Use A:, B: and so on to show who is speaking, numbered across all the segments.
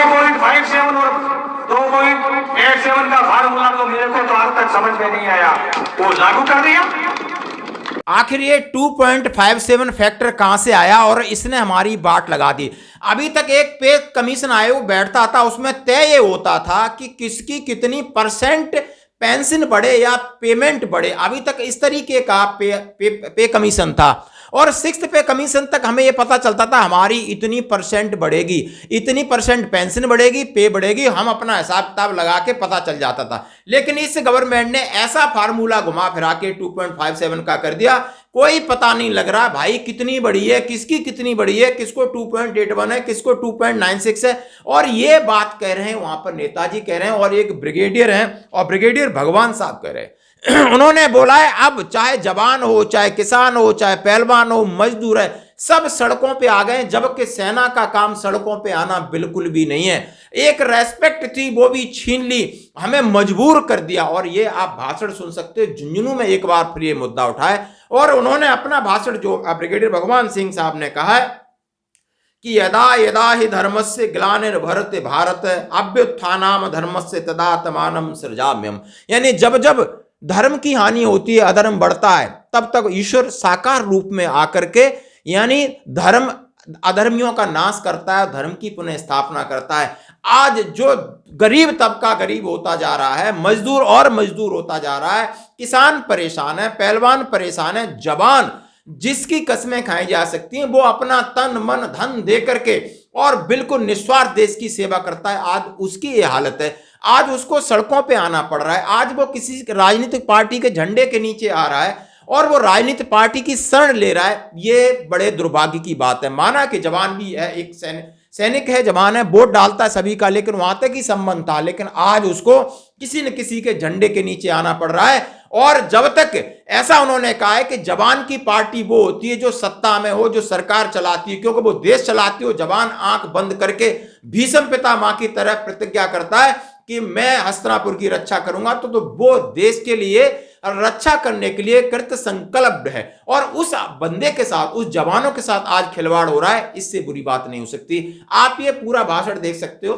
A: 2.57 और 2.87 का फार्मूला तो मेरे को तो आज तक समझ में नहीं आया, वो लागू कर दिया।
B: आखिर ये 2.57 फैक्टर कहां से आया और इसने हमारी बाट लगा दी। अभी तक एक पे कमीशन आयोग बैठता था, उसमें तय ये होता था कि किसकी कितनी परसेंट पेंशन बढ़े या पेमेंट बढ़े। अभी तक इस तरीके का पे कमीशन था और 6th पे कमीशन तक हमें यह पता चलता था हमारी इतनी परसेंट बढ़ेगी, इतनी परसेंट पेंशन बढ़ेगी, पे बढ़ेगी, हम अपना हिसाब किताब लगा के पता चल जाता था। लेकिन इस गवर्नमेंट ने ऐसा फार्मूला घुमा फिरा के 2.57 का कर दिया, कोई पता नहीं लग रहा भाई कितनी बड़ी है, किसकी कितनी बड़ी है, किसको 2.81 है, किसको 2.96 है। और ये बात कह रहे हैं वहां पर नेताजी कह रहे हैं और एक ब्रिगेडियर हैं और ब्रिगेडियर भगवान साहब कह रहे हैं। उन्होंने बोला है अब चाहे जवान हो, चाहे किसान हो, चाहे पहलवान हो, मजदूर है, सब सड़कों पे आ गए, जबकि सेना का काम सड़कों पे आना बिल्कुल भी नहीं है। एक रेस्पेक्ट थी वो भी छीन ली, हमें मजबूर कर दिया। और ये आप भाषण सुन सकते हो, झुंझुनू में एक बार फिर ये मुद्दा उठाए और उन्होंने अपना भाषण जो ब्रिगेडियर भगवान सिंह साहब ने कहा है कि यदा यदा ही धर्मस्य ग्लानिर्भरते भारत अभ्युत्थानाम धर्मस्य तदात्मानं सृजाम्यहम्। यानी जब जब धर्म की हानि होती है, अधर्म बढ़ता है, तब तक ईश्वर साकार रूप में आकर के यानी धर्म अधर्मियों का नाश करता है, धर्म की पुनः स्थापना करता है। आज जो गरीब तबका गरीब होता जा रहा है, मजदूर और मजदूर होता जा रहा है, किसान परेशान है, पहलवान परेशान है, जवान जिसकी कस्में खाई जा सकती हैं वो अपना तन मन धन दे करके और बिल्कुल निस्वार्थ देश की सेवा करता है, आज उसकी ये हालत है। आज उसको सड़कों पे आना पड़ रहा है, आज वो किसी राजनीतिक पार्टी के झंडे के नीचे आ रहा है और वो राजनीतिक पार्टी की शरण ले रहा है। ये बड़े दुर्भाग्य की बात है। माना कि जवान भी है, एक सैनिक है, जवान है, वोट डालता है सभी का, लेकिन वहां तक ही संबंध था, लेकिन आज उसको किसी न किसी के झंडे के नीचे आना पड़ रहा है। और जब तक ऐसा उन्होंने कहा है कि जवान की पार्टी वो होती है जो सत्ता में हो, जो सरकार चलाती है, क्योंकि वो देश चलाती हो। जवान आंख बंद करके भीष्म पितामह की तरह प्रतिज्ञा करता है कि मैं हस्तिनापुर की रक्षा करूंगा, तो वो देश के लिए रक्षा करने के लिए कृत संकल्प है। और उस बंदे के साथ, उस जवानों के साथ आज खिलवाड़ हो रहा है, इससे बुरी बात नहीं हो सकती। आप ये पूरा भाषण देख सकते हो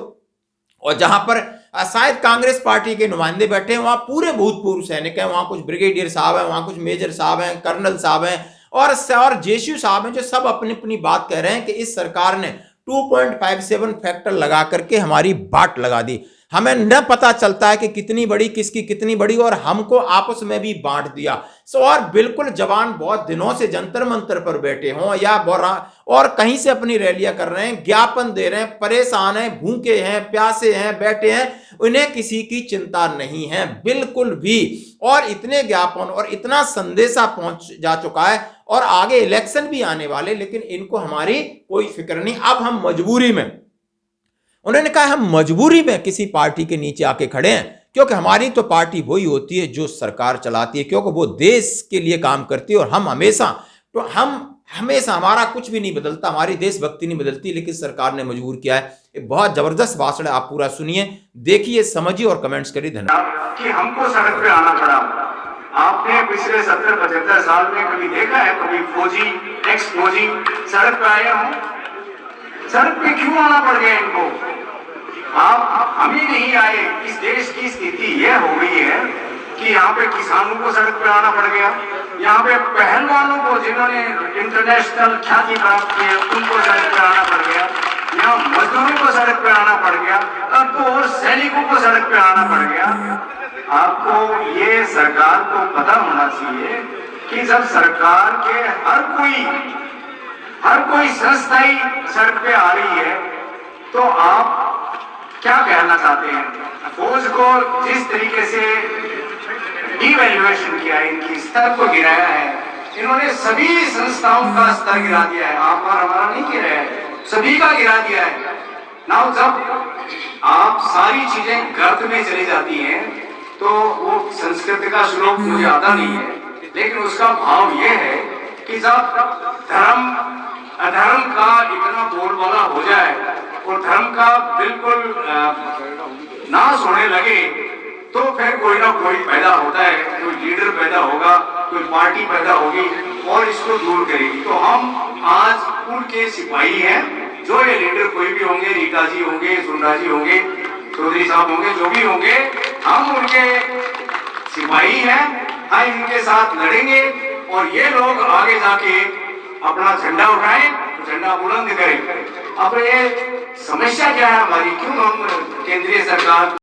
B: और जहां पर शायद कांग्रेस पार्टी के नुमाइंदे बैठे हैं, वहां पूरे भूतपूर्व सैनिक हैं, वहां कुछ ब्रिगेडियर साहब हैं, वहां कुछ मेजर साहब हैं, कर्नल साहब हैं और जेसीयू साहब हैं, जो सब अपनी अपनी बात कह रहे हैं कि इस सरकार ने 2.57 फैक्टर लगा करके हमारी बाट लगा दी। हमें न पता चलता है कि कितनी बड़ी किसकी कितनी बड़ी, और हमको आपस में भी बांट दिया। और बिल्कुल जवान बहुत दिनों से जंतर मंतर पर बैठे हों या और कहीं से अपनी रैलियां कर रहे हैं, ज्ञापन दे रहे हैं, परेशान हैं, भूखे हैं, प्यासे हैं, बैठे हैं, उन्हें किसी की चिंता नहीं है बिल्कुल भी। और इतने ज्ञापन और इतना संदेशा पहुंच जा चुका है और आगे इलेक्शन भी आने वाले, लेकिन इनको हमारी कोई फिक्र नहीं। अब हम मजबूरी में, उन्होंने कहा हम मजबूरी में किसी पार्टी के नीचे आके खड़े हैं, क्योंकि हमारी तो पार्टी वही होती है जो सरकार चलाती है, क्योंकि वो देश के लिए काम करती है और हम हमेशा हमारा कुछ भी नहीं बदलता, हमारी देशभक्ति नहीं बदलती, लेकिन सरकार ने मजबूर किया है। एक बहुत जबरदस्त भाषण है, आप पूरा सुनिए, देखिए, समझिए और कमेंट्स करिए। धन्यवाद।
A: कि हमको सड़क पे आना पड़ा। आपने पिछले 70-75 साल में कभी देखा है कभी फौजी, एक्स फौजी सड़क पे आया हो? सड़क पे क्यों आना पड़ गया इनको? आप हम ही नहीं आए। इस देश की स्थिति यह हो गई है कि यहाँ पे किसानों को सड़क पे आना पड़ गया, यहाँ पे पहलवानों को जिन्होंने इंटरनेशनल ख्याति प्राप्त की है उनको सड़क पे आना पड़ गया, यहाँ मजदूरों को सड़क पे आना पड़ गया, अब तो और सैनिकों को सड़क पे आना पड़ गया। आपको ये सरकार को पता होना चाहिए कि जब सरकार के हर कोई संस्था ही सड़क पे आ रही है तो आप क्या कहना चाहते हैं? फौज को जिस तरीके से डिवैल्यूएशन किया है, इनकी स्तर को गिराया है, इन्होंने सभी संस्थाओं का स्तर गिरा दिया है, आप और हमारा नहीं गिराया है, सभी का गिरा दिया है ना। जब आप सारी चीजें गर्त में चली जाती हैं तो वो संस्कृत का श्लोक मुझे आता नहीं है, लेकिन उसका भाव ये है कि जब धर्म अधर्म का इतना बोलबाला हो जाए और धर्म का बिल्कुल नाश होने लगे तो फिर कोई ना कोई पैदा होता है, कोई लीडर पैदा होगा, कोई पार्टी पैदा होगी और इसको दूर करेगी। तो हम आज उनके सिपाही हैं जो ये लीडर कोई भी होंगे, रीटा जी होंगे, सुंदरा जी होंगे, चौधरी साहब होंगे, जो भी होंगे, हम उनके सिपाही हैं, हम इनके साथ लड़ेंगे और ये लोग आगे जाके अपना झंडा उठाएं, झंडा बुलंद करें। अब ये समस्या क्या है हमारी, क्यों हम केंद्रीय सरकार